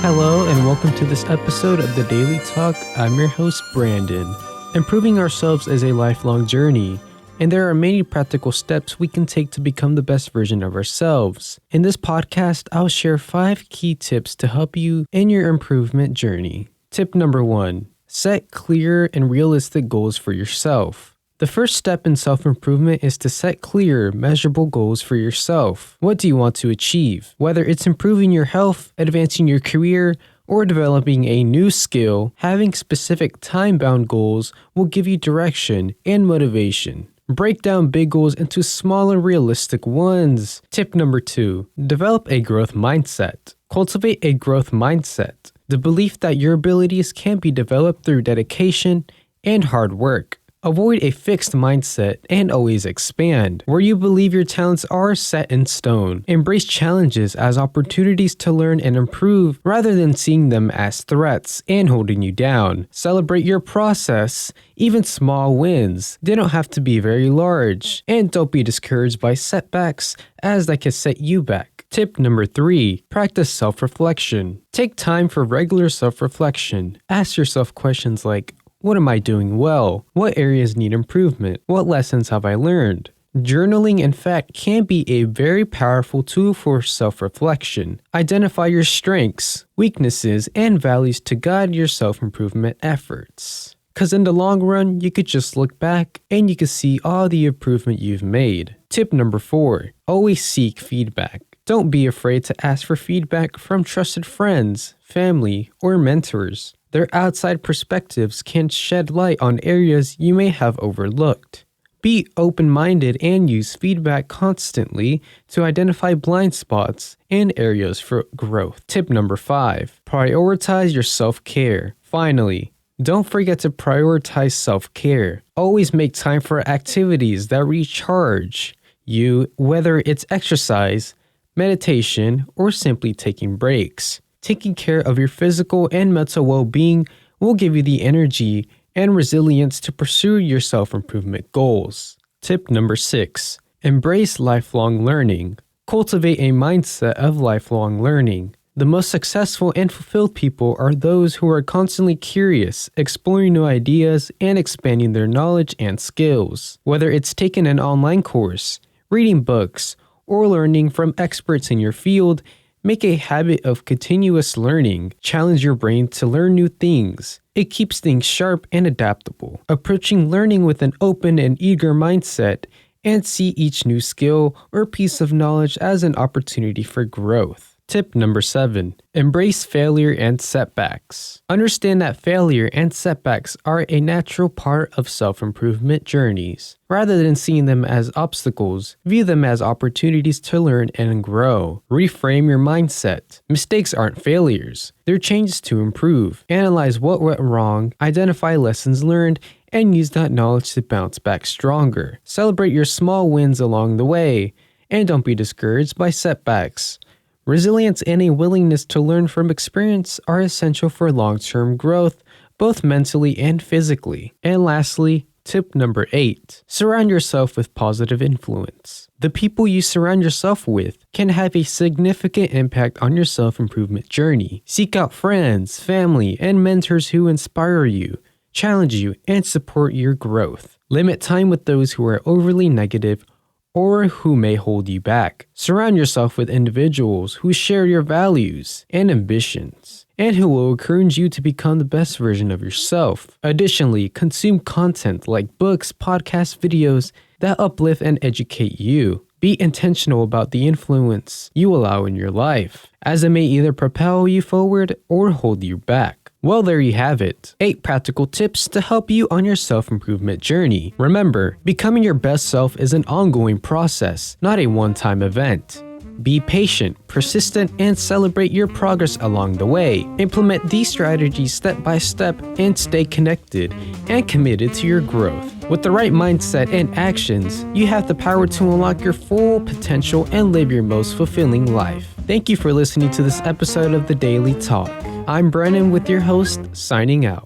Hello, and welcome to this episode of the Daily Talk. I'm your host, Brandon. Improving ourselves is a lifelong journey, and there are many practical steps we can take to become the best version of ourselves. In this podcast, I'll share 5 key tips to help you in your improvement journey. Tip number 1, set clear and realistic goals for yourself. The first step in self-improvement is to set clear, measurable goals for yourself. What do you want to achieve? Whether it's improving your health, advancing your career, or developing a new skill, having specific time-bound goals will give you direction and motivation. Break down big goals into smaller, realistic ones. Tip number 2, develop a growth mindset. Cultivate a growth mindset, the belief that your abilities can be developed through dedication and hard work. Avoid a fixed mindset and always expand, where you believe your talents are set in stone. Embrace challenges as opportunities to learn and improve rather than seeing them as threats and holding you down. Celebrate your process, even small wins. They don't have to be very large. And don't be discouraged by setbacks, as that can set you back. Tip number 3, practice self-reflection. Take time for regular self-reflection. Ask yourself questions like, what am I doing well? What areas need improvement? What lessons have I learned? Journaling, in fact, can be a very powerful tool for self-reflection. Identify your strengths, weaknesses, and values to guide your self-improvement efforts. Because in the long run, you could just look back and you could see all the improvement you've made. Tip number 4, always seek feedback. Don't be afraid to ask for feedback from trusted friends, family, or mentors. Their outside perspectives can shed light on areas you may have overlooked. Be open-minded and use feedback constantly to identify blind spots and areas for growth. Tip number 5, prioritize your self-care. Finally, don't forget to prioritize self-care. Always make time for activities that recharge you, whether it's exercise, meditation, or simply taking breaks. Taking care of your physical and mental well-being will give you the energy and resilience to pursue your self-improvement goals. Tip number 6, embrace lifelong learning. Cultivate a mindset of lifelong learning. The most successful and fulfilled people are those who are constantly curious, exploring new ideas, and expanding their knowledge and skills. Whether it's taking an online course, reading books, or learning from experts in your field, make a habit of continuous learning. Challenge your brain to learn new things. It keeps things sharp and adaptable. Approaching learning with an open and eager mindset, and see each new skill or piece of knowledge as an opportunity for growth. Tip number 7, embrace failure and setbacks. Understand that failure and setbacks are a natural part of self-improvement journeys. Rather than seeing them as obstacles, view them as opportunities to learn and grow. Reframe your mindset. Mistakes aren't failures. They're changes to improve. Analyze what went wrong, identify lessons learned, and use that knowledge to bounce back stronger. Celebrate your small wins along the way, and don't be discouraged by setbacks. Resilience and a willingness to learn from experience are essential for long-term growth, both mentally and physically. And lastly, tip number 8, surround yourself with positive influence. The people you surround yourself with can have a significant impact on your self-improvement journey. Seek out friends, family, and mentors who inspire you, challenge you, and support your growth. Limit time with those who are overly negative or who may hold you back. Surround yourself with individuals who share your values and ambitions, and who will encourage you to become the best version of yourself. Additionally, consume content like books, podcasts, videos that uplift and educate you. Be intentional about the influence you allow in your life, as it may either propel you forward or hold you back. Well, there you have it. 8 practical tips to help you on your self-improvement journey. Remember, becoming your best self is an ongoing process, not a one-time event. Be patient, persistent, and celebrate your progress along the way. Implement these strategies step by step and stay connected and committed to your growth. With the right mindset and actions, you have the power to unlock your full potential and live your most fulfilling life. Thank you for listening to this episode of The Daily Talk. I'm Brennan with your host, signing out.